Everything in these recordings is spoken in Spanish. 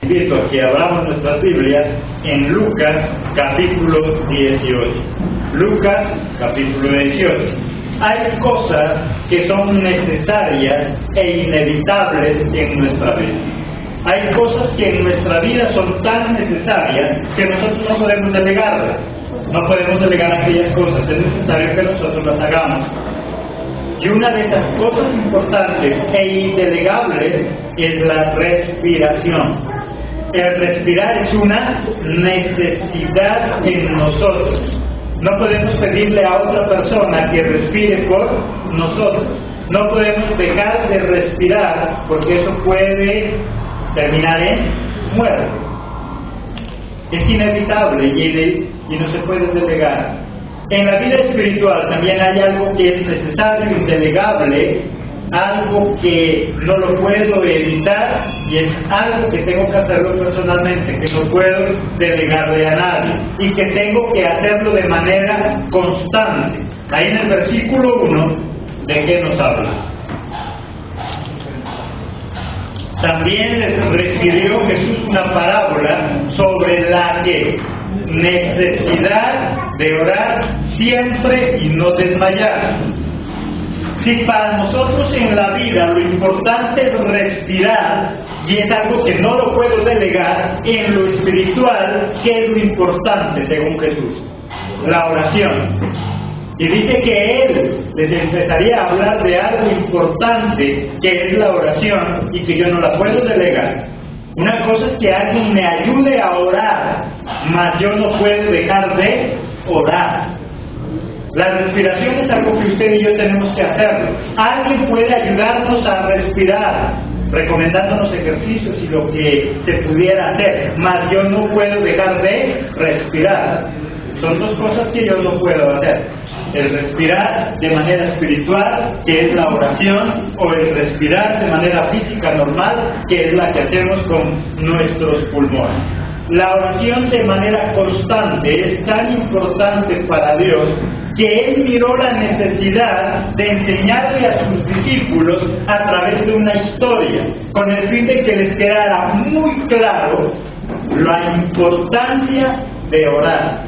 Invito a que abramos nuestras Biblias en Lucas capítulo 18. Lucas capítulo 18. Hay cosas que son necesarias e inevitables en nuestra vida. Hay cosas que en nuestra vida son tan necesarias que nosotros no podemos delegarlas. No podemos delegar aquellas cosas, es necesario que nosotros las hagamos. Y una de esas cosas importantes e indelegables es la respiración. El respirar es una necesidad en nosotros. No podemos pedirle a otra persona que respire por nosotros. No podemos dejar de respirar porque eso puede terminar en muerte. Es inevitable y no se puede delegar. En la vida espiritual también hay algo que es necesario, indelegable, algo que no lo puedo evitar y es algo que tengo que hacerlo personalmente, que no puedo delegarle a nadie y que tengo que hacerlo de manera constante. Ahí en el versículo 1, ¿de qué nos habla? También les refirió Jesús una parábola sobre la que necesidad de orar siempre y no desmayar. Si para nosotros en la vida lo importante es respirar, y es algo que no lo puedo delegar, en lo espiritual, ¿qué es lo importante según Jesús? La oración. Y dice que Él les empezaría a hablar de algo importante, que es la oración, y que yo no la puedo delegar. Una cosa es que alguien me ayude a orar, mas yo no puedo dejar de orar. La respiración es algo que usted y yo tenemos que hacerlo. Alguien puede ayudarnos a respirar, recomendándonos ejercicios y lo que se pudiera hacer, mas yo no puedo dejar de respirar. Son dos cosas que yo no puedo hacer. El respirar de manera espiritual, que es la oración, o el respirar de manera física normal, que es la que hacemos con nuestros pulmones. La oración de manera constante es tan importante para Dios que Él miró la necesidad de enseñarle a sus discípulos a través de una historia, con el fin de que les quedara muy claro la importancia de orar.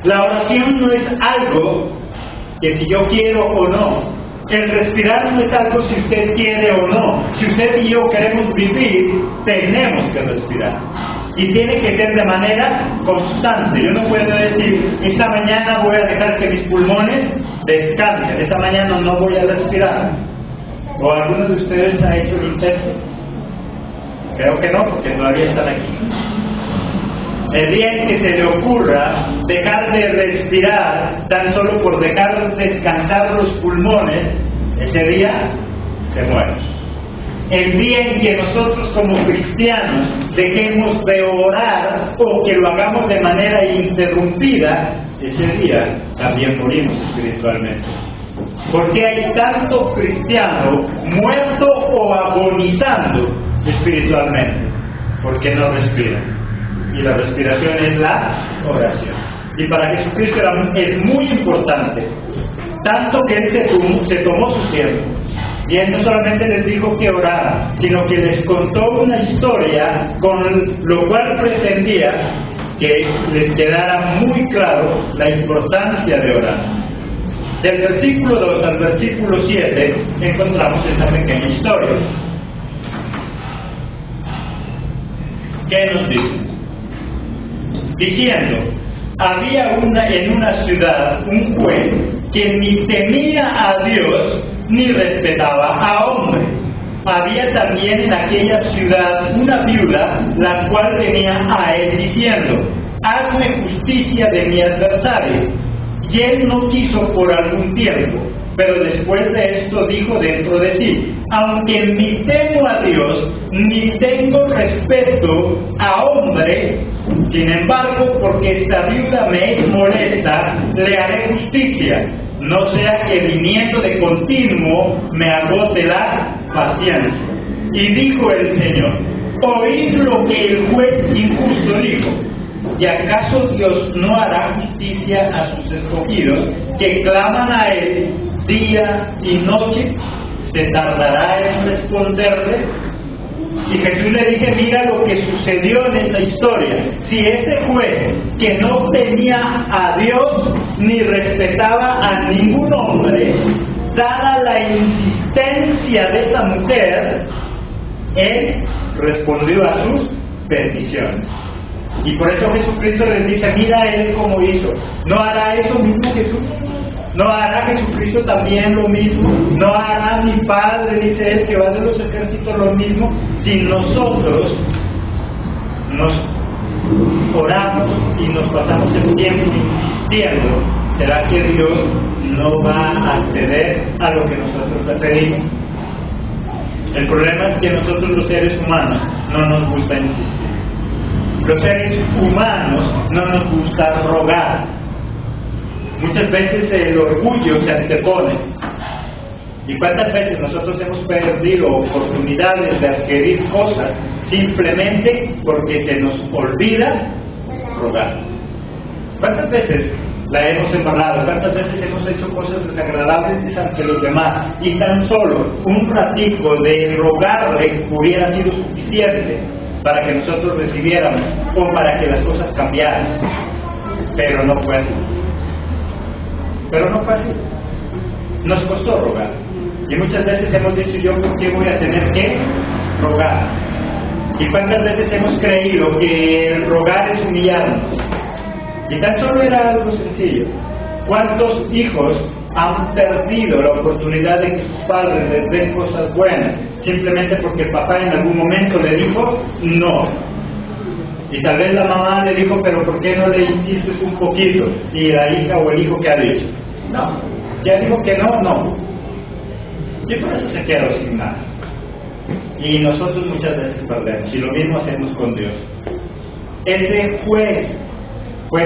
La oración no es algo que si yo quiero o no. El respirar no es algo si usted quiere o no. Si usted y yo queremos vivir, tenemos que respirar. Y tiene que ser de manera constante. Yo no puedo decir, esta mañana voy a dejar que mis pulmones descansen, esta mañana no voy a respirar. ¿O alguno de ustedes ha hecho el intento? Creo que no, porque todavía están aquí. El día en que se le ocurra dejar de respirar tan solo por dejar descansar los pulmones, ese día se muere. El día en que nosotros como cristianos dejemos de orar o que lo hagamos de manera interrumpida, ese día también morimos espiritualmente. ¿Por qué hay tanto cristiano muerto o agonizando espiritualmente? Porque no respiran. Y la respiración es la oración. Y para Jesucristo es muy importante, tanto que Él se tomó su tiempo. Y Él no solamente les dijo que oraran, sino que les contó una historia con lo cual pretendía que les quedara muy claro la importancia de orar. Del versículo 2 al versículo 7 encontramos esta pequeña historia. ¿Qué nos dice? Diciendo, había en una ciudad un juez que ni temía a Dios ni respetaba a hombre. Había también en aquella ciudad una viuda, la cual venía a él diciendo, hazme justicia de mi adversario. Y él no quiso por algún tiempo, pero después de esto dijo dentro de sí, aunque ni temo a Dios, ni tengo respeto a hombre, sin embargo, porque esta viuda me es molesta, le haré justicia, no sea que viniendo de continuo me agote la paciencia. Y dijo el Señor, oíd lo que el juez injusto dijo. ¿Y acaso Dios no hará justicia a sus escogidos que claman a Él día y noche? ¿Se tardará en responderle? Y Jesús le dice, mira lo que sucedió en esta historia. Si ese juez que no tenía a Dios ni respetaba a ningún hombre, dada la insistencia de esa mujer, él respondió a sus peticiones. Y por eso Jesucristo les dice, mira él cómo hizo. ¿No hará eso mismo Jesús? ¿No hará Jesucristo también lo mismo? ¿No hará mi Padre, dice él, que va de los ejércitos, lo mismo? Si nosotros nos oramos y nos pasamos el tiempo insistiendo, ¿será que Dios no va a acceder a lo que nosotros le pedimos? El problema es que nosotros los seres humanos no nos gusta insistir. Los seres humanos no nos gusta rogar. Muchas veces el orgullo se antepone. ¿Y cuántas veces nosotros hemos perdido oportunidades de adquirir cosas simplemente porque se nos olvida rogar? ¿Cuántas veces la hemos embarrado? ¿Cuántas veces hemos hecho cosas desagradables ante los demás? Y tan solo un ratico de rogarle hubiera sido suficiente para que nosotros recibiéramos o para que las cosas cambiaran. Pero no fue así. Nos costó rogar. Y muchas veces hemos dicho, ¿yo por qué voy a tener que rogar? ¿Y cuántas veces hemos creído que el rogar es humillarnos? Y tan solo era algo sencillo. ¿Cuántos hijos han perdido la oportunidad de que sus padres les den cosas buenas simplemente porque el papá en algún momento le dijo no? Y tal vez la mamá le dijo, pero ¿por qué no le insistes un poquito? Y la hija o el hijo, ¿qué ha dicho? No. Ya dijo que no. Y por eso se quedó sin nada. Y nosotros muchas veces perdemos. Y lo mismo hacemos con Dios. Ese fue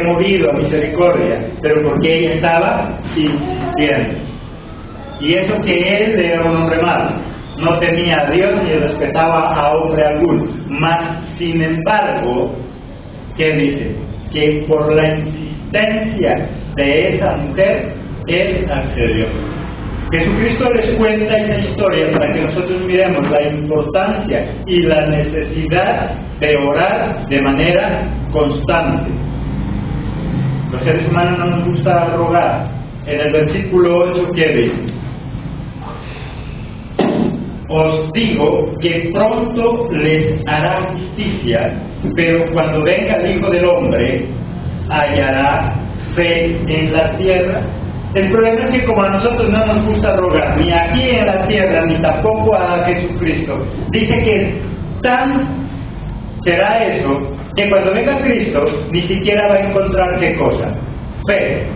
movido a misericordia, pero porque ella estaba insistiendo. Y eso que él era un hombre malo, no temía a Dios ni respetaba a hombre alguno. Mas, sin embargo, ¿qué dice? Que por la insistencia de esa mujer, él accedió. Jesucristo les cuenta esa historia para que nosotros miremos la importancia y la necesidad de orar de manera constante. Los seres humanos no nos gusta rogar. En el versículo 8, ¿qué dice? Os digo que pronto les hará justicia, pero cuando venga el Hijo del Hombre, hallará fe en la tierra. El problema es que como a nosotros no nos gusta rogar, ni aquí en la tierra, ni tampoco a Jesucristo, dice que tan será eso, que cuando venga Cristo, ni siquiera va a encontrar ¿qué cosa? Fe.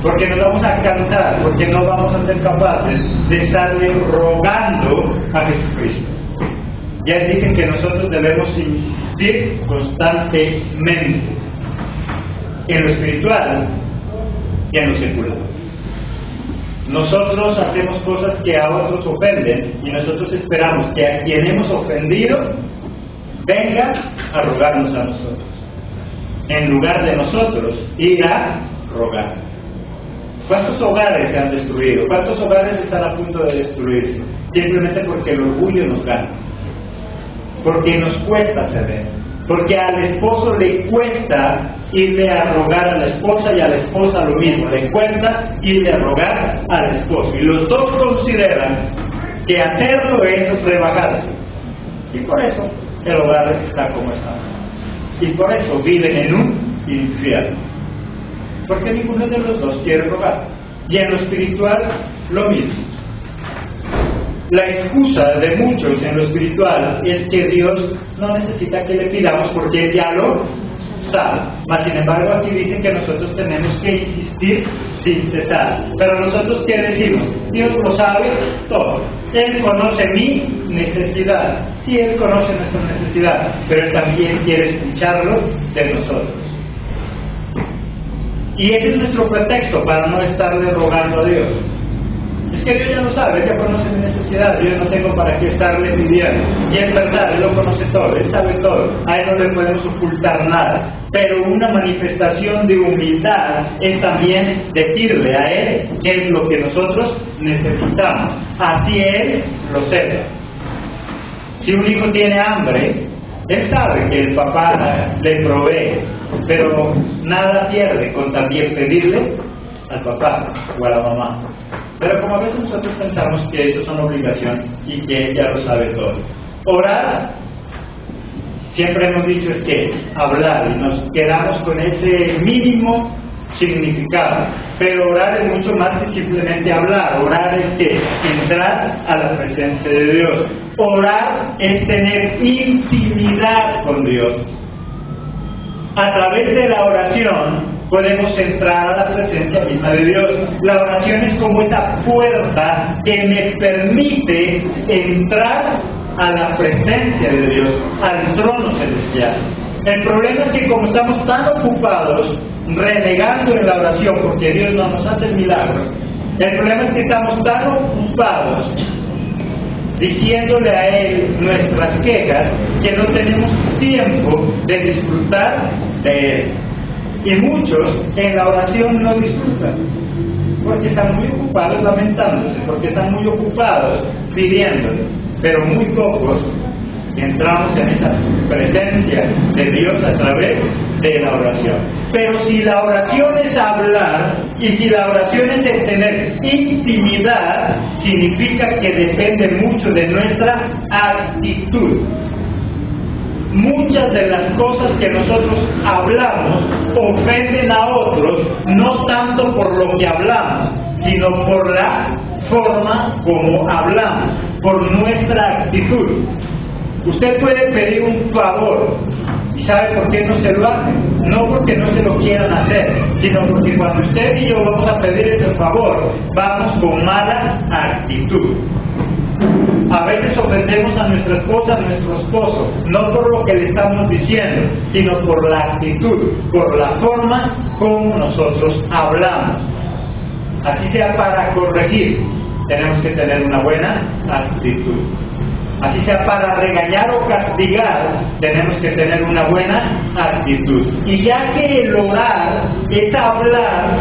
Porque nos vamos a cansar, porque no vamos a ser capaces de estarle rogando a Jesucristo. Ya dicen que nosotros debemos insistir constantemente en lo espiritual y en lo secular. Nosotros hacemos cosas que a otros ofenden y nosotros esperamos que a quien hemos ofendido venga a rogarnos a nosotros, en lugar de nosotros ir a rogar. ¿Cuántos hogares se han destruido? ¿Cuántos hogares están a punto de destruirse? Simplemente porque el orgullo nos gana, porque nos cuesta ceder, porque al esposo le cuesta irle a rogar a la esposa y a la esposa lo mismo, le cuesta irle a rogar al esposo. Y los dos consideran que hacerlo es rebajarse. Y por eso el hogar está como está. Y por eso viven en un infierno. Porque ninguno de los dos quiere rogar. Y en lo espiritual, lo mismo. La excusa de muchos en lo espiritual es que Dios no necesita que le pidamos porque Él ya lo sabe. Mas sin embargo aquí dicen que nosotros tenemos que insistir sin cesar. Pero nosotros ¿qué decimos? Dios lo sabe todo. Él conoce mi necesidad. Sí, Él conoce nuestra necesidad, pero Él también quiere escucharlo de nosotros. Y ese es nuestro pretexto para no estarle rogando a Dios. Es que Dios ya lo sabe, Él ya conoce mi necesidad, yo no tengo para qué estarle pidiendo. Y es verdad, Él lo conoce todo, Él sabe todo, a Él no le podemos ocultar nada. Pero una manifestación de humildad es también decirle a Él qué es lo que nosotros necesitamos. Así Él lo sepa. Si un hijo tiene hambre, él sabe que el papá le provee, pero nada pierde con también pedirle al papá o a la mamá. Pero como a veces nosotros pensamos que eso es una obligación y que ella lo sabe todo. Orar, siempre hemos dicho, es que hablar, y nos quedamos con ese mínimo significado. Pero orar es mucho más que simplemente hablar. Orar es que entrar a la presencia de Dios. Orar es tener intimidad con Dios. A través de la oración podemos entrar a la presencia misma de Dios. La oración es como esa puerta que me permite entrar a la presencia de Dios, al trono celestial. El problema es que como estamos tan ocupados renegando en la oración porque Dios no nos hace el milagro, el problema es que estamos tan ocupados diciéndole a Él nuestras quejas que no tenemos tiempo de disfrutar de Él. Y muchos en la oración no disfrutan porque están muy ocupados lamentándose, porque están muy ocupados pidiéndole, pero muy pocos entramos en esa presencia de Dios a través de la oración. Pero si la oración es hablar y si la oración es de tener intimidad, significa que depende mucho de nuestra actitud. Muchas de las cosas que nosotros hablamos ofenden a otros, no tanto por lo que hablamos, sino por la forma como hablamos, por nuestra actitud. Usted puede pedir un favor, ¿y sabe por qué no se lo hace? No porque no se lo quieran hacer, sino porque cuando usted y yo vamos a pedir ese favor, vamos con mala actitud. A veces ofendemos a nuestra esposa, a nuestro esposo, no por lo que le estamos diciendo, sino por la actitud, por la forma como nosotros hablamos. Así sea para corregir, tenemos que tener una buena actitud. Así sea para regañar o castigar, tenemos que tener una buena actitud. Y ya que el orar es hablar,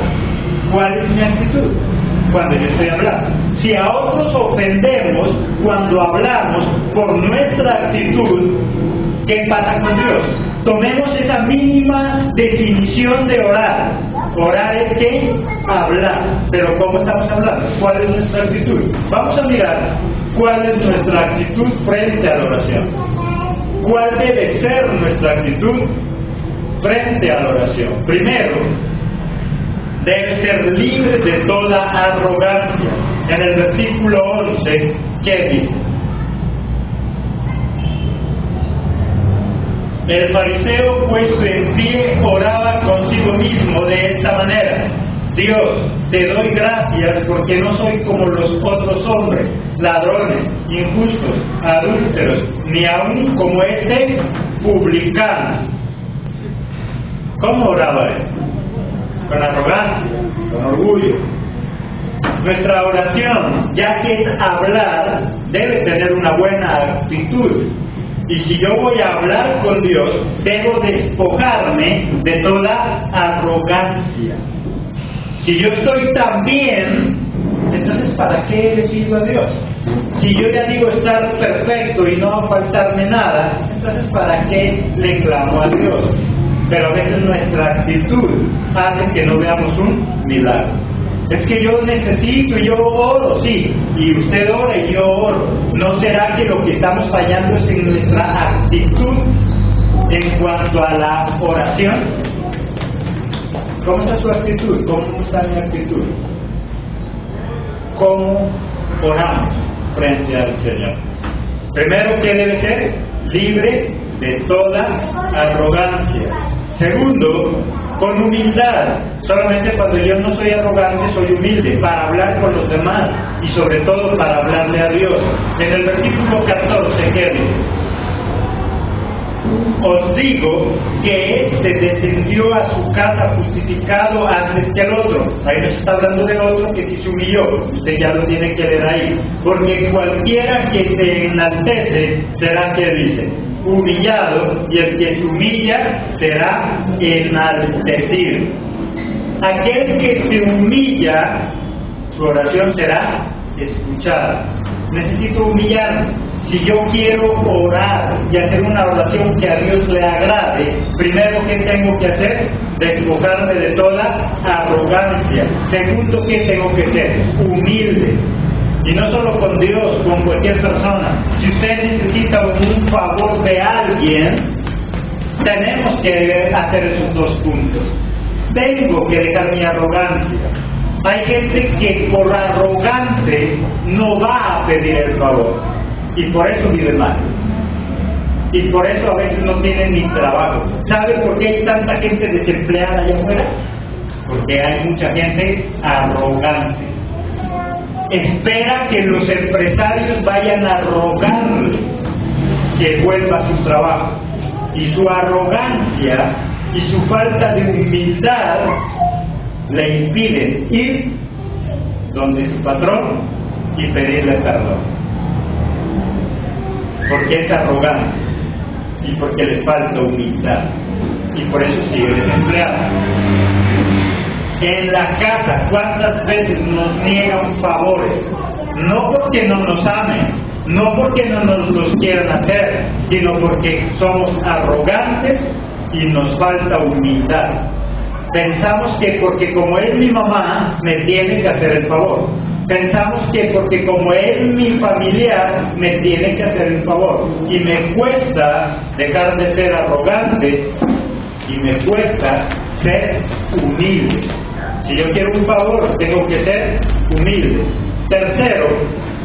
¿cuál es mi actitud cuando yo estoy hablando? Si a otros ofendemos cuando hablamos por nuestra actitud, ¿qué pasa con Dios? Tomemos esa mínima definición de orar. Orar es que hablar. Pero ¿cómo estamos hablando? ¿Cuál es nuestra actitud? Vamos a mirar cuál es nuestra actitud frente a la oración. ¿Cuál debe ser nuestra actitud frente a la oración? Primero, debe ser libre de toda arrogancia. En el versículo 11, ¿qué dice? El fariseo, puesto en pie, oraba consigo mismo de esta manera: Dios, te doy gracias porque no soy como los otros hombres, ladrones, injustos, adúlteros, ni aun como este publicano. ¿Cómo oraba él? Con arrogancia, con orgullo. Nuestra oración, ya que es hablar, debe tener una buena actitud. Y si yo voy a hablar con Dios, debo despojarme de toda arrogancia. Si yo estoy tan bien, entonces ¿para qué le pido a Dios? Si yo ya digo estar perfecto y no va a faltarme nada, entonces ¿para qué le clamo a Dios? Pero a veces nuestra actitud hace que no veamos un milagro. Es que yo necesito y yo oro, sí, y usted ora y yo oro. ¿No será que lo que estamos fallando es en nuestra actitud en cuanto a la oración? ¿Cómo está su actitud? ¿Cómo está mi actitud? ¿Cómo oramos frente al Señor? Primero, ¿qué debe ser? Libre de toda arrogancia. Segundo, con humildad. Solamente cuando yo no soy arrogante, soy humilde para hablar con los demás y sobre todo para hablarle a Dios. En el versículo 14, ¿qué dice? Os digo que éste descendió a su casa justificado antes que el otro. Ahí nos está hablando de otro que sí se humilló. Usted ya lo tiene que leer ahí. Porque cualquiera que se enaltece será, que dice, humillado, y el que se humilla será enaltecido. Aquel que se humilla, su oración será escuchada. Necesito humillarme. Si yo quiero orar y hacer una oración que a Dios le agrade, primero, ¿qué tengo que hacer? Despojarme de toda arrogancia. Segundo, ¿qué tengo que ser? Humilde. Y no solo con Dios, con cualquier persona. Si usted necesita un favor de alguien, tenemos que hacer esos dos puntos. Tengo que dejar mi arrogancia. Hay gente que por arrogante no va a pedir el favor. Y por eso vive mal. Y por eso a veces no tienen ni trabajo. ¿Sabe por qué hay tanta gente desempleada allá afuera? Porque hay mucha gente arrogante. Espera que los empresarios vayan a rogarle que vuelva a su trabajo. Y su arrogancia y su falta de humildad le impiden ir donde su patrón y pedirle perdón. Porque es arrogante y porque le falta humildad. Y por eso sigue desempleado. En la casa, ¿cuántas veces nos niegan favores? No porque no nos amen, no porque no nos los quieran hacer, sino porque somos arrogantes y nos falta humildad. Pensamos que porque como es mi mamá, me tiene que hacer el favor. Pensamos que porque como es mi familiar, me tiene que hacer el favor. Y me cuesta dejar de ser arrogante y me cuesta ser humilde. Si yo quiero un favor, tengo que ser humilde. Tercero,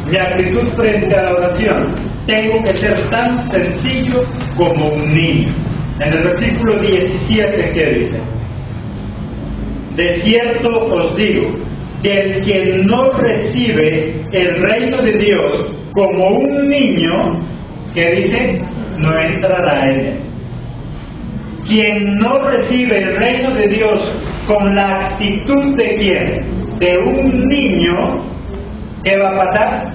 mi actitud frente a la oración. Tengo que ser tan sencillo como un niño. En el versículo 17, ¿qué dice? De cierto os digo, que el que no recibe el reino de Dios como un niño, ¿qué dice? No entrará en él. Quien no recibe el reino de Dios con la actitud de quién? De un niño, ¿qué va a pasar?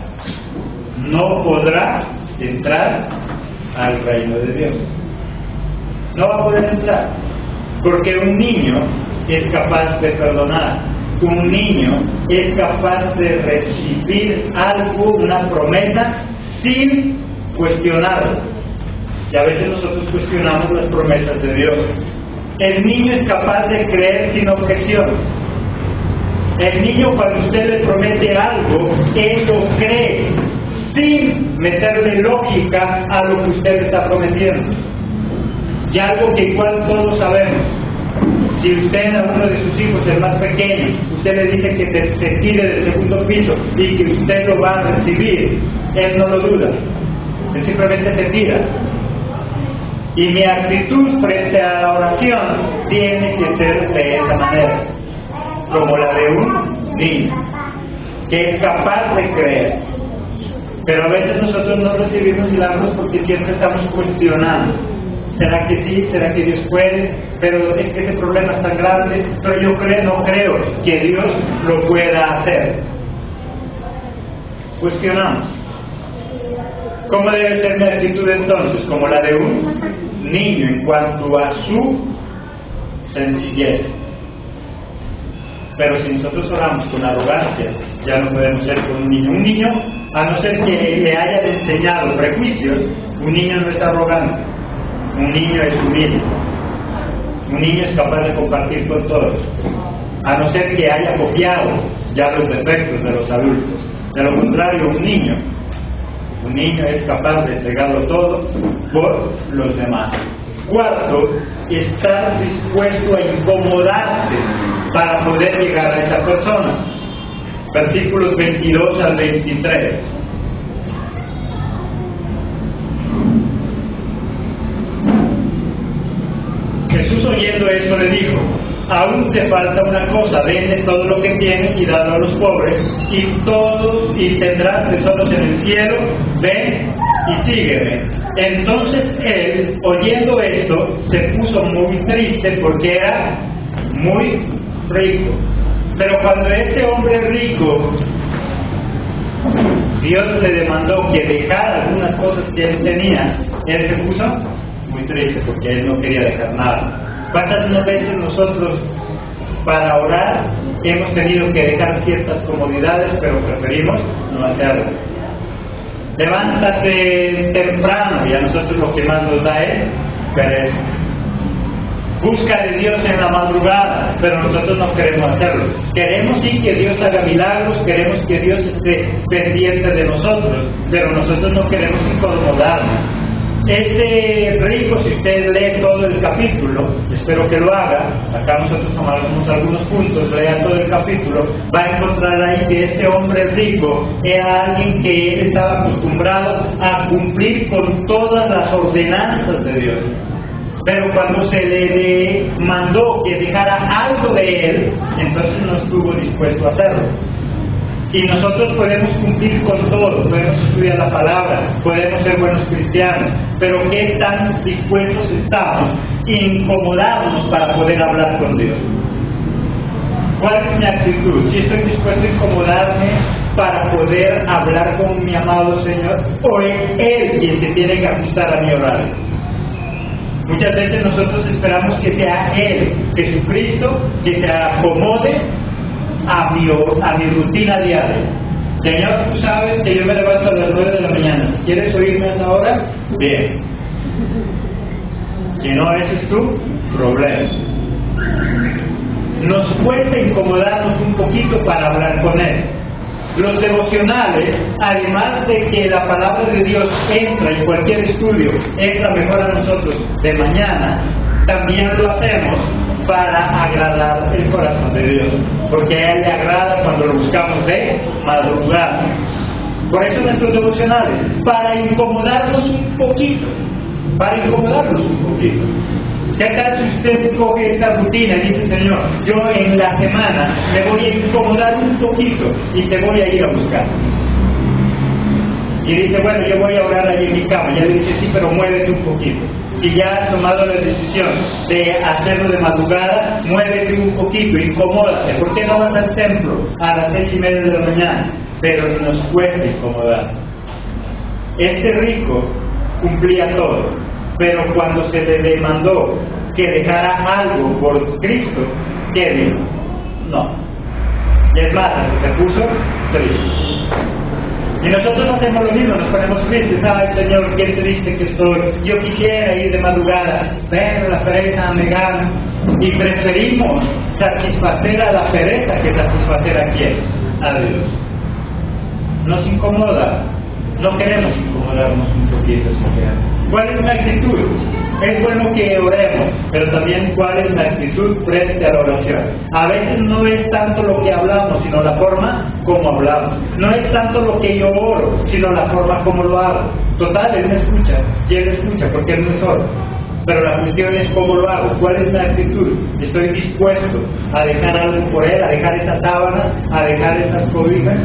No podrá entrar al reino de Dios. No va a poder entrar, porque un niño es capaz de perdonar. Un niño es capaz de recibir algo, una promesa, sin cuestionarlo. Y a veces nosotros cuestionamos las promesas de Dios. El niño es capaz de creer sin objeción. El niño, cuando usted le promete algo, él lo cree sin meterle lógica a lo que usted le está prometiendo. Y algo que igual todos sabemos. Si usted a uno de sus hijos, el más pequeño, usted le dice que se tire del segundo piso y que usted lo va a recibir, él no lo duda. Él simplemente se tira. Y mi actitud frente a la oración tiene que ser de esa manera, como la de un niño, que es capaz de creer. Pero a veces nosotros no recibimos milagros porque siempre estamos cuestionando. ¿Será que sí? ¿Será que Dios puede? Pero es que ese problema es tan grande, pero yo no creo que Dios lo pueda hacer. Cuestionamos. ¿Cómo debe ser mi actitud entonces? Como la de un niño en cuanto a su sencillez. Pero si nosotros oramos con arrogancia, ya no podemos ser como un niño. Un niño, a no ser que le hayan enseñado prejuicios, un niño no es arrogante. Un niño es humilde. Un niño es capaz de compartir con todos. A no ser que haya copiado ya los defectos de los adultos. De lo contrario, un niño es capaz de entregarlo todo por los demás. Cuarto, estar dispuesto a incomodarse para poder llegar a esa persona. Versículos 22 al 23. Jesús, oyendo esto, le dijo: aún te falta una cosa, vende todo lo que tienes y dalo a los pobres, y tendrás tesoros en el cielo. Ven y sígueme. Entonces él, oyendo esto, se puso muy triste porque era muy rico. Pero cuando este hombre rico, Dios le demandó que dejara algunas cosas que él tenía, él se puso muy triste porque él no quería dejar nada. ¿Cuántas veces nosotros para orar hemos tenido que dejar ciertas comodidades, pero preferimos no hacerlo? Levántate temprano, y a nosotros lo que más nos da es pereza. Busca de Dios en la madrugada, pero nosotros no queremos hacerlo. Queremos sí que Dios haga milagros, queremos que Dios esté pendiente de nosotros, pero nosotros no queremos incomodarnos. Este rico, si usted lee todo el capítulo, espero que lo haga, acá nosotros tomamos algunos puntos, lea todo el capítulo, va a encontrar ahí que este hombre rico era alguien que él estaba acostumbrado a cumplir con todas las ordenanzas de Dios. Pero cuando se le mandó que dejara algo de él, entonces no estuvo dispuesto a hacerlo. Y nosotros podemos cumplir con todo, podemos estudiar la palabra, podemos ser buenos cristianos, pero ¿qué tan dispuestos estamos a incomodarnos para poder hablar con Dios? ¿Cuál es mi actitud? Si estoy dispuesto a incomodarme para poder hablar con mi amado Señor, o es Él quien se tiene que ajustar a mi horario. Muchas veces nosotros esperamos que sea Él, Jesucristo, que se acomode a mi rutina diaria. Señor, tú sabes que yo me levanto a las 9 de la mañana. Si quieres oírme a esa hora, bien. Si no, ese es tu problema. Nos cuesta incomodarnos un poquito para hablar con Él. Los devocionales, además de que la palabra de Dios entra en cualquier estudio, entra mejor a nosotros de mañana, también lo hacemos para agradar el corazón de Dios, porque a Él le agrada cuando lo buscamos de madrugada. Por eso nuestros devocionales, para incomodarnos un poquito, ¿Qué tal si usted coge esta rutina y dice, Señor, yo en la semana me voy a incomodar un poquito y te voy a ir a buscar? Y dice, bueno, yo voy a orar ahí en mi cama. Ya le dice, sí, pero muévete un poquito. Si ya has tomado la decisión de hacerlo de madrugada, muévete un poquito, incomódate. ¿Por qué no vas al templo a las 6:30 de la mañana? Pero nos cuesta incomodar. Este rico cumplía todo, pero cuando se le demandó que dejara algo por Cristo, ¿qué dijo? No. Y es más, se puso triste. Y nosotros hacemos lo mismo, nos ponemos tristes. Ay, Señor, qué triste que estoy. Yo quisiera ir de madrugada, pero la pereza me gana. Y preferimos satisfacer a la pereza que satisfacer a quién, a Dios. Nos incomoda. No queremos incomodarnos un poquito, Señor. ¿Cuál es mi actitud? Es bueno que oremos, pero también cuál es mi actitud frente a la oración. A veces no es tanto lo que hablamos, sino la forma como hablamos. No es tanto lo que yo oro, sino la forma como lo hago. Total, Él me escucha, y Él escucha porque Él no es sordo. Pero la cuestión es cómo lo hago, cuál es mi actitud. Estoy dispuesto a dejar algo por Él, a dejar esas sábanas, a dejar esas cobijas.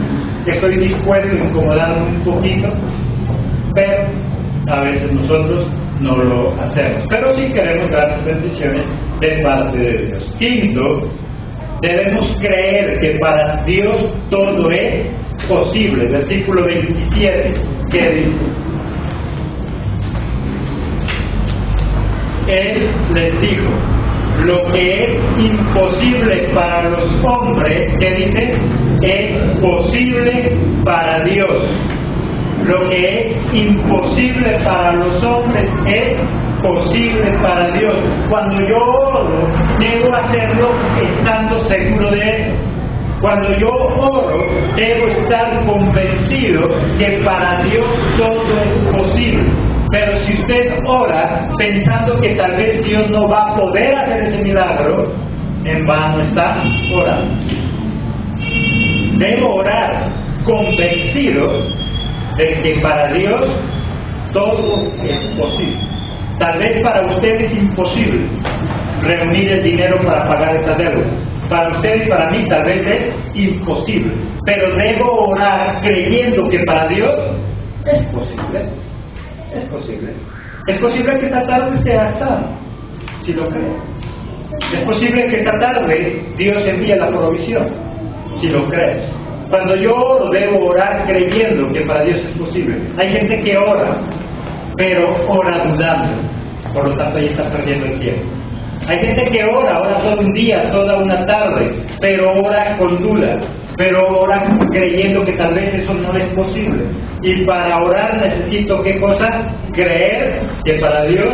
Estoy dispuesto a incomodarme un poquito, pero a veces nosotros no lo hacemos. Pero sí queremos grandes bendiciones de parte de Dios. Quinto, debemos creer que para Dios todo es posible. Versículo 27, que dice: Él les dijo, lo que es imposible para los hombres, ¿qué dice? Es posible para Dios. Lo que es imposible para los hombres es posible para Dios. Cuando yo oro, debo hacerlo estando seguro de eso. Cuando yo oro, debo estar convencido que para Dios todo es posible. Pero si usted ora pensando que tal vez Dios no va a poder hacer ese milagro, en vano está orando. Debo orar convencido de que para Dios todo es posible. Tal vez para usted es imposible reunir el dinero para pagar esta deuda. Para usted y para mí tal vez es imposible. Pero debo orar creyendo que para Dios es posible. Es posible. Es posible que esta tarde sea sano, si lo creo. Es posible que esta tarde Dios envíe la provisión, si lo crees. Cuando yo oro, debo orar creyendo que para Dios es posible. Hay gente que ora, pero ora dudando. Por lo tanto, ahí está perdiendo el tiempo. Hay gente que ora todo un día, toda una tarde, pero ora con duda. pero ora creyendo que tal vez eso no es posible. Y para orar necesito, ¿qué cosa? Creer que para Dios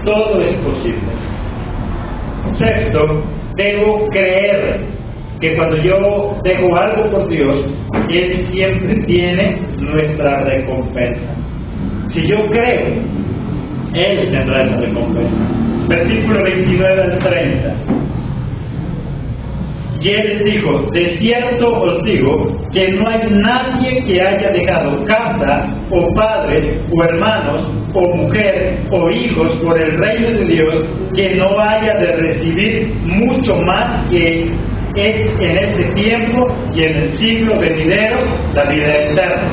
todo es posible. Sexto, debo creer que cuando yo dejo algo por Dios, Él siempre tiene nuestra recompensa. Si yo creo, Él tendrá esa recompensa. Versículo 29 al 30. Y Él les dijo: de cierto os digo que no hay nadie que haya dejado casa, o padres, o hermanos, o mujer, o hijos por el reino de Dios, que no haya de recibir mucho más que es en este tiempo y en el siglo venidero la vida eterna.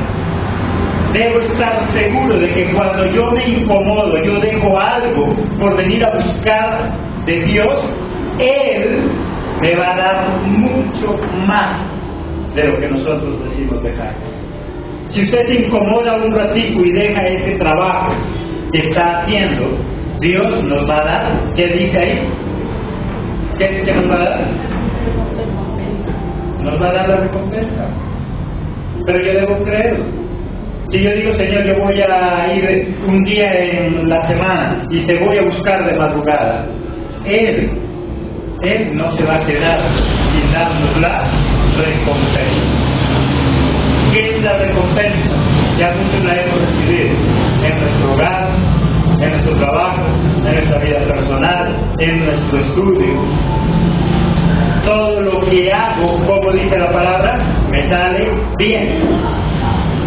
Debo estar seguro de que cuando yo me incomodo, yo dejo algo por venir a buscar de Dios, Él me va a dar mucho más de lo que nosotros decimos dejar. Si usted se incomoda un ratico y deja ese trabajo que está haciendo, Dios nos va a dar, ¿qué dice ahí? ¿Qué es que nos va a dar? Nos va a dar la recompensa. Pero yo debo creerlo. Si yo digo: Señor, yo voy a ir un día en la semana y te voy a buscar de madrugada, Él no se va a quedar sin darnos la recompensa. ¿Qué es la recompensa? Ya muchos la hemos recibido en nuestro hogar, en nuestro trabajo, en nuestra vida personal, en nuestro estudio. Todo lo que hago, como dice la palabra, me sale bien.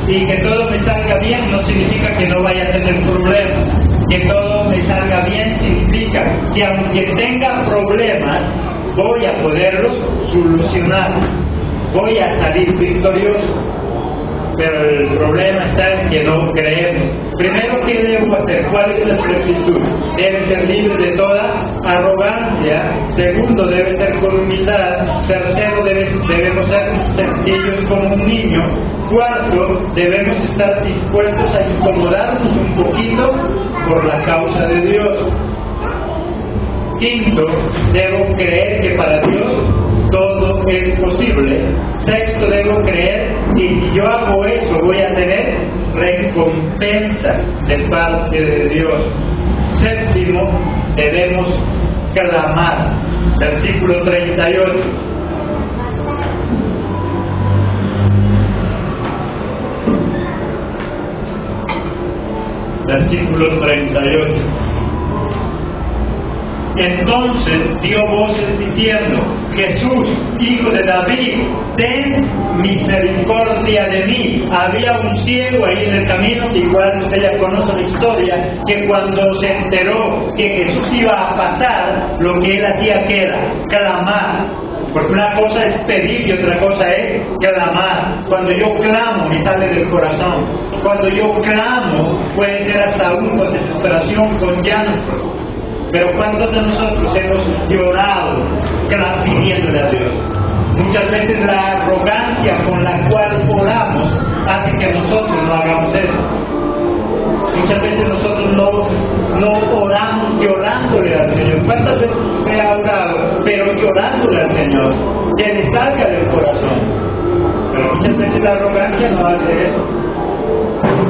Y que todo me salga bien no significa que no vaya a tener problemas. Que todo me salga bien significa que aunque tenga problemas, voy a poderlos solucionar. Voy a salir victorioso. Pero el problema está en que no creemos. Primero, ¿qué debo hacer? ¿Cuál es la rectitud? Debe ser libre de toda arrogancia. Segundo, debe ser con humildad. Tercero, debemos ser sencillos como un niño. Cuarto, debemos estar dispuestos a incomodarnos un poquito por la causa de Dios. Quinto, debo creer que para Dios todo es posible. Sexto, debo creer que si yo hago eso voy a tener recompensa de parte de Dios. Séptimo, debemos clamar. Versículo 38. Versículo 38. Entonces dio voces diciendo: Jesús, hijo de David, ten misericordia de mí. Había un ciego ahí en el camino, igual usted ya conoce la historia, que cuando se enteró que Jesús iba a pasar, lo que él hacía que era clamar. Porque una cosa es pedir y otra cosa es clamar. Cuando yo clamo me sale del corazón. Cuando yo clamo puede ser hasta aún con desesperación, con llanto. Pero ¿cuántos de nosotros hemos llorado pidiéndole a Dios? Muchas veces la arrogancia con la cual oramos hace que nosotros no hagamos eso. Muchas veces nosotros no oramos llorándole al Señor. ¿Cuántas veces usted ha orado, pero llorándole al Señor? Que le salga del corazón. Pero muchas veces la arrogancia no hace eso.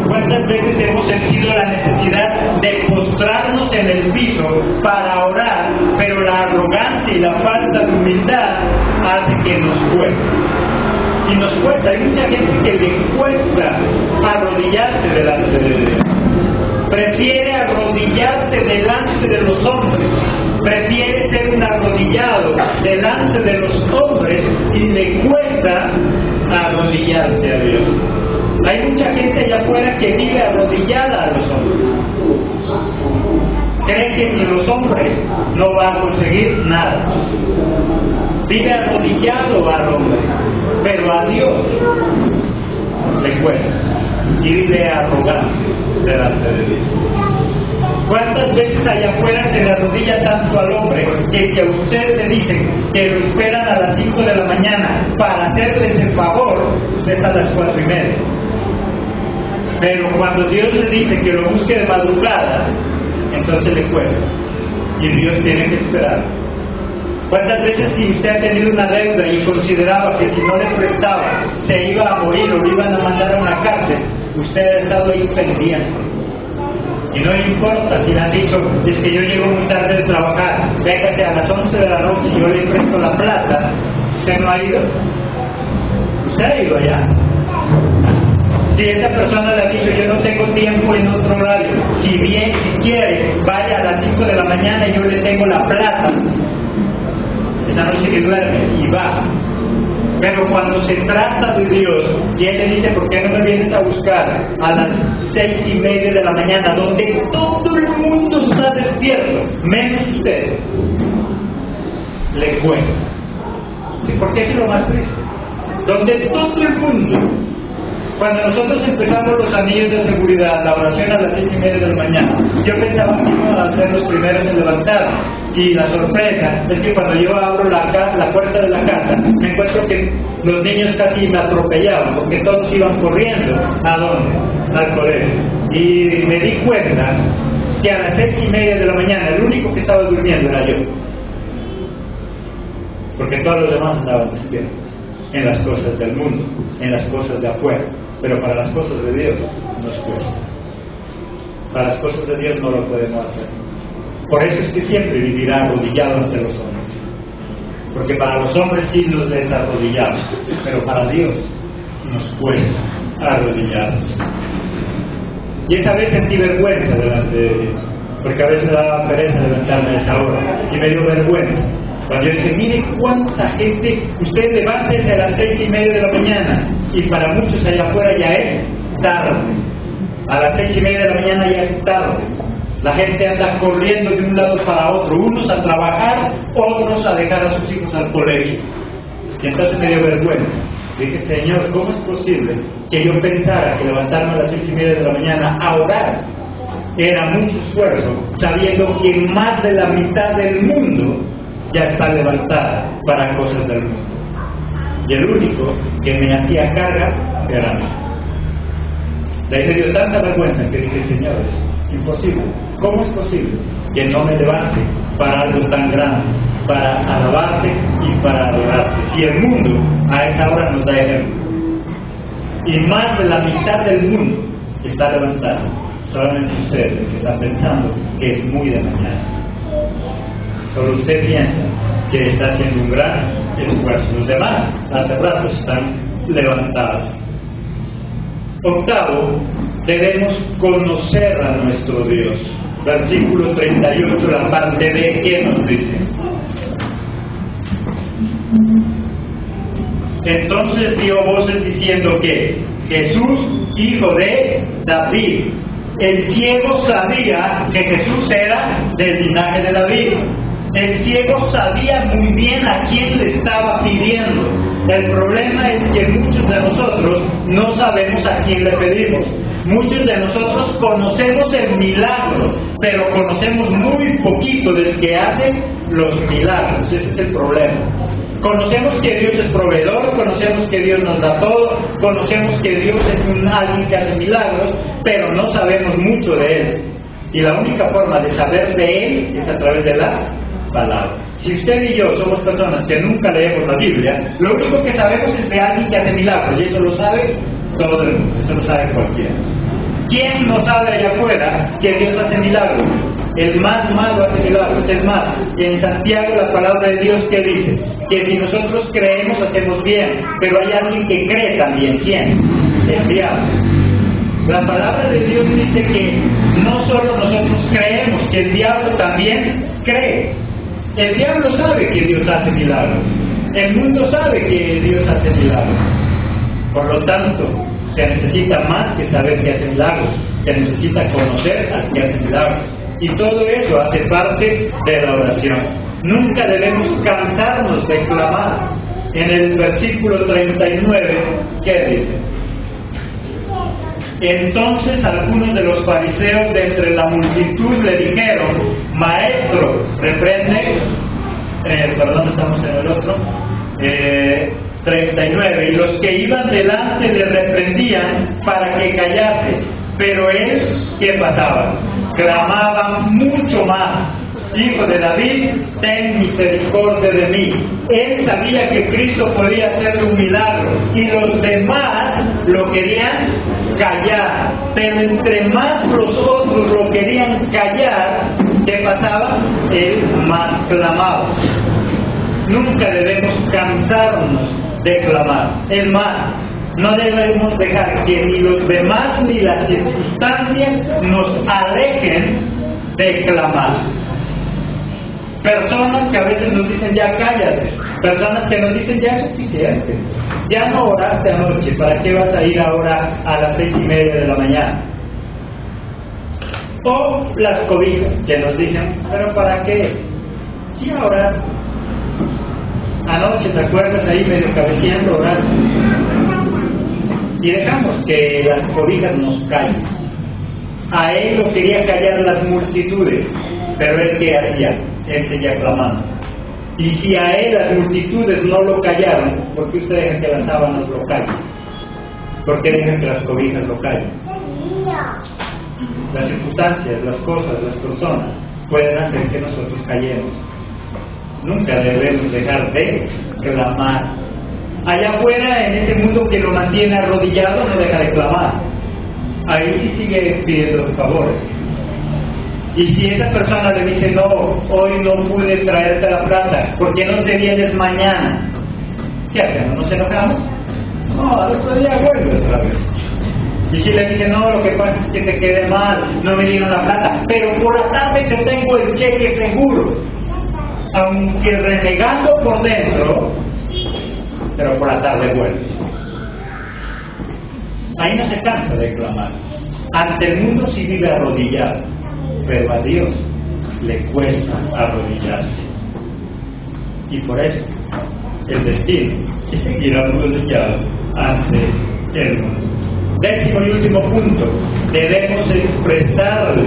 ¿Cuántas veces hemos sentido la necesidad de postrarnos en el piso para orar, pero la arrogancia y la falta de humildad hace que nos cueste? Y nos cuesta. Hay mucha gente que le cuesta arrodillarse delante de Dios. Prefiere arrodillarse delante de los hombres. Prefiere ser un arrodillado delante de los hombres y le cuesta arrodillarse a Dios. Hay mucha gente allá afuera que vive arrodillada a los hombres. Cree que sin los hombres no va a conseguir nada. Vive arrodillado al hombre, pero a Dios le cuesta. Y vive arrogante delante de Dios. ¿Cuántas veces allá afuera se le arrodilla tanto al hombre que si a usted le dicen que lo esperan a las 5 de la mañana para hacerles el favor, usted está a las 4:30? Pero cuando Dios le dice que lo busque de madrugada, entonces le cuesta. Y Dios tiene que esperar. ¿Cuántas veces si usted ha tenido una deuda y consideraba que si no le prestaba se iba a morir o le iban a mandar a una cárcel, usted ha estado ahí pendiente? Y no importa si le han dicho, es que yo llego muy tarde de trabajar, véngase a las 11 de la noche y yo le presto la plata, ¿usted no ha ido? ¿Usted ha ido allá? Si esa persona le ha dicho, yo no tengo tiempo en otro horario, si quiere, vaya a las 5 de la mañana y yo le tengo la plata, esa noche que duerme, y va. Pero cuando se trata de Dios, y Él le dice, ¿por qué no me vienes a buscar a las 6:30 de la mañana, donde todo el mundo está despierto, menos usted? Le cuesta. ¿Sí? Porque es lo más triste. Donde todo el mundo, cuando nosotros empezamos los anillos de seguridad, la oración a las 6:30 de la mañana, yo pensaba que íbamos a ser los primeros en levantar. Y la sorpresa es que cuando yo abro la puerta de la casa, me encuentro que los niños casi me atropellaban, porque todos iban corriendo. ¿A dónde? Al colegio. Y me di cuenta que a las 6:30 de la mañana, el único que estaba durmiendo era yo. Porque todos los demás andaban despiertos, en las cosas del mundo, en las cosas de afuera. Pero para las cosas de Dios nos cuesta. Para las cosas de Dios no lo podemos hacer. Por eso es que siempre vivirá arrodillado ante los hombres. Porque para los hombres sí nos desarrodillamos, pero para Dios nos cuesta arrodillarnos. Y esa vez sentí vergüenza delante de Dios, porque a veces me daba pereza levantarme a esa hora, y me dio vergüenza. Cuando yo dije, mire cuánta gente, usted levántese a las 6:30 de la mañana, y para muchos allá afuera ya es tarde. A las 6:30 de la mañana ya es tarde. La gente anda corriendo de un lado para otro, unos a trabajar, otros a dejar a sus hijos al colegio. Y entonces me dio vergüenza. Dije, Señor, ¿cómo es posible que yo pensara que levantarme a las 6:30 de la mañana a orar era mucho esfuerzo, sabiendo que más de la mitad del mundo ya está levantada para cosas del mundo? Y el único que me hacía carga era mí. De ahí me dio tanta vergüenza que dije, Señor, es imposible. ¿Cómo es posible que no me levante para algo tan grande, para alabarte y para adorarte? Si el mundo a esa hora nos da ejemplo, y más de la mitad del mundo está levantado, solamente usted que está pensando que es muy de mañana. Solo usted piensa que está haciendo un gran esfuerzo. Los demás hace rato están levantados. Octavo, debemos conocer a nuestro Dios. Versículo 38, la parte B, ¿qué nos dice? Entonces dio voces diciendo que Jesús, hijo de David. El ciego sabía que Jesús era del linaje de David. El ciego sabía muy bien a quién le estaba pidiendo. El problema es que muchos de nosotros no sabemos a quién le pedimos. Muchos de nosotros conocemos el milagro, pero conocemos muy poquito del que hace los milagros. Ese es el problema. Conocemos que Dios es proveedor, conocemos que Dios nos da todo, conocemos que Dios es alguien que hace milagros, pero no sabemos mucho de Él. Y la única forma de saber de Él es a través de la palabra. Si usted y yo somos personas que nunca leemos la Biblia, lo único que sabemos es de alguien que hace milagros, y eso lo sabe todo el mundo, eso lo sabe cualquiera. ¿Quién no sabe allá afuera que Dios hace milagros? El más malo hace milagros. Es más, en Santiago la palabra de Dios que dice que si nosotros creemos hacemos bien, pero hay alguien que cree también. ¿Quién? El diablo. La palabra de Dios dice que no solo nosotros creemos, que el diablo también cree. El diablo sabe que Dios hace milagros. El mundo sabe que Dios hace milagros. Por lo tanto, se necesita más que saber que hace milagros. Se necesita conocer al que hace milagros. Y todo eso hace parte de la oración. Nunca debemos cansarnos de clamar. En el versículo 39, ¿qué dice? Entonces algunos de los fariseos de entre la multitud le dijeron: Maestro, reprende, estamos en el otro, 39, y los que iban delante le reprendían para que callase, pero él, ¿qué pasaba? Clamaba mucho más: Hijo de David, ten misericordia de mí. Él sabía que Cristo podía hacerle un milagro y los demás lo querían callar, pero entre más los otros lo querían callar, ¿qué pasaba? Él más clamaba. Nunca debemos cansarnos de clamar. Es más, no debemos dejar que ni los demás ni las circunstancias nos alejen de clamar. Personas que a veces nos dicen ya cállate, personas que nos dicen ya es suficiente, ya no oraste anoche, ¿para qué vas a ir ahora a las 6:30 de la mañana? O las cobijas que nos dicen, pero ¿para qué? Sí, orar. Anoche, ¿te acuerdas ahí medio cabeceando orar? Y dejamos que las cobijas nos callen. A él lo quería callar las multitudes, pero él ¿qué hacía? Él seguía clamando. Y si a él las multitudes no lo callaron, ¿por qué usted deja que las sábanas lo callen? ¿Por qué deja que las cobijas lo callen? Las circunstancias, las cosas, las personas pueden hacer que nosotros callemos. Nunca debemos dejar de clamar. Allá afuera, en ese mundo que lo mantiene arrodillado, no deja de clamar. Ahí sí sigue pidiendo favores. Y si esa persona le dice, no, hoy no pude traerte la plata, ¿por qué no te vienes mañana? ¿Qué hacemos? ¿Nos enojamos? No, al otro día vuelve otra vez. Y si le dice, no, lo que pasa es que te quedé mal, no me dieron la plata, pero por la tarde te tengo el cheque seguro. Aunque renegando por dentro, pero por la tarde vuelve. Ahí no se cansa de clamar. Ante el mundo sí vive arrodillado, pero a Dios le cuesta arrodillarse. Y por eso el destino es seguir arrodillado ante el mundo. 10º y último punto, debemos expresarle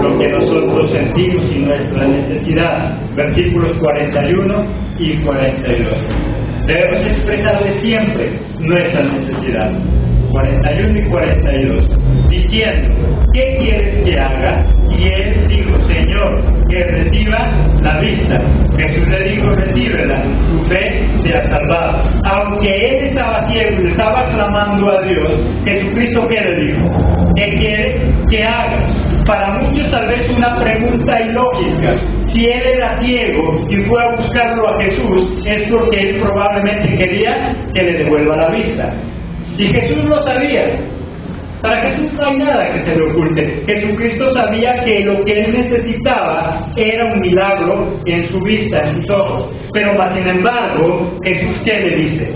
lo que nosotros sentimos y nuestra necesidad. Versículos 41 y 42. Debemos expresarle siempre nuestra necesidad. 41 y 42. Diciendo, ¿qué quieres que haga? Y él dijo, Señor, que reciba la vista. Jesús le dijo, recíbela, tu fe te ha salvado. Aunque él estaba ciego y estaba clamando a Dios, Jesucristo, ¿qué le dijo? ¿Qué quieres que haga? Para muchos tal vez una pregunta ilógica. Si él era ciego y fue a buscarlo a Jesús, es porque él probablemente quería que le devuelva la vista. Y Jesús lo sabía. Para Jesús no hay nada que se le oculte. Jesucristo sabía que lo que él necesitaba era un milagro en su vista, en sus ojos. Pero más sin embargo, Jesús ¿qué le dice?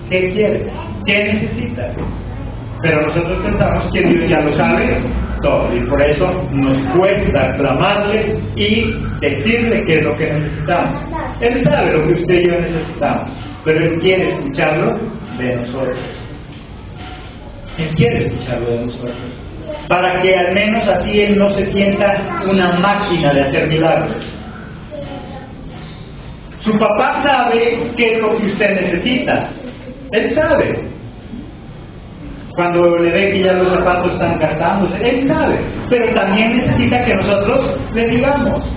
¿Qué quiere? ¿Qué necesita? Pero nosotros pensamos que Dios ya lo sabe todo. Y por eso nos cuesta clamarle y decirle qué es lo que necesitamos. Él sabe lo que usted y yo necesitamos. Pero Él quiere escucharlo de nosotros. Él quiere escucharlo de nosotros, para que al menos así Él no se sienta una máquina de hacer milagros. Su papá sabe qué es lo que usted necesita. Él sabe. Cuando le ve que ya los zapatos están gastándose, Él sabe. Pero también necesita que nosotros le digamos.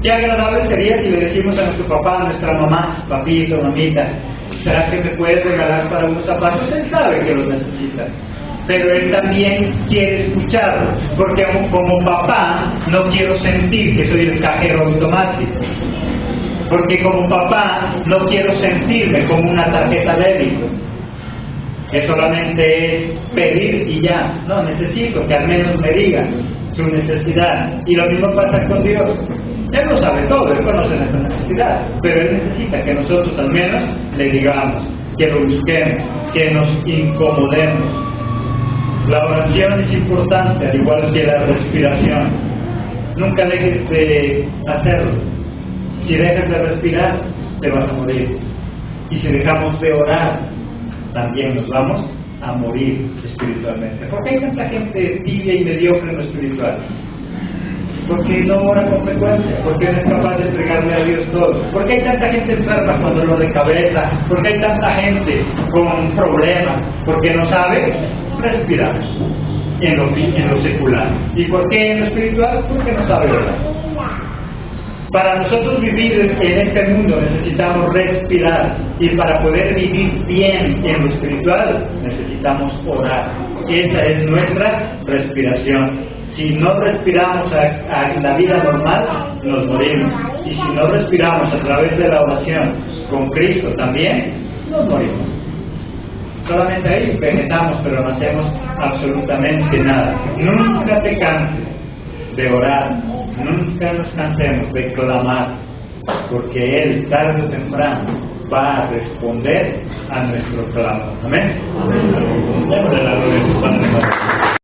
Qué agradable sería si le decimos a nuestro papá, a nuestra mamá, papito, mamita, ¿será que me puedes regalar para unos zapatos? Él sabe que los necesita, pero él también quiere escucharlo, porque como papá no quiero sentir que soy el cajero automático, porque como papá no quiero sentirme como una tarjeta débito, que solamente es pedir y ya. No, necesito que al menos me diga su necesidad. Y lo mismo pasa con Dios. Él lo sabe todo, Él conoce nuestra necesidad, pero Él necesita que nosotros al menos le digamos, que lo busquemos, que nos incomodemos. La oración es importante, al igual que la respiración. Nunca dejes de hacerlo. Si dejas de respirar, te vas a morir. Y si dejamos de orar, también nos vamos a morir espiritualmente. ¿Por qué hay tanta gente tibia y mediocre en lo espiritual? Porque no ora con frecuencia, porque no es capaz de entregarle a Dios todo. Porque hay tanta gente enferma con dolor de cabeza, porque hay tanta gente con problemas, porque no sabe respirar. en lo secular. ¿Y por qué en lo espiritual? Porque no sabe orar. Para nosotros vivir en este mundo necesitamos respirar, y para poder vivir bien en lo espiritual necesitamos orar. Esa es nuestra respiración. Si no respiramos a la vida normal, nos morimos. Y si no respiramos a través de la oración con Cristo también, nos morimos. Solamente ahí vegetamos, pero no hacemos absolutamente nada. Nunca te canses de orar, nunca nos cansemos de clamar, porque Él tarde o temprano va a responder a nuestro clamor. Amén. Démosle la gloria a su Padre.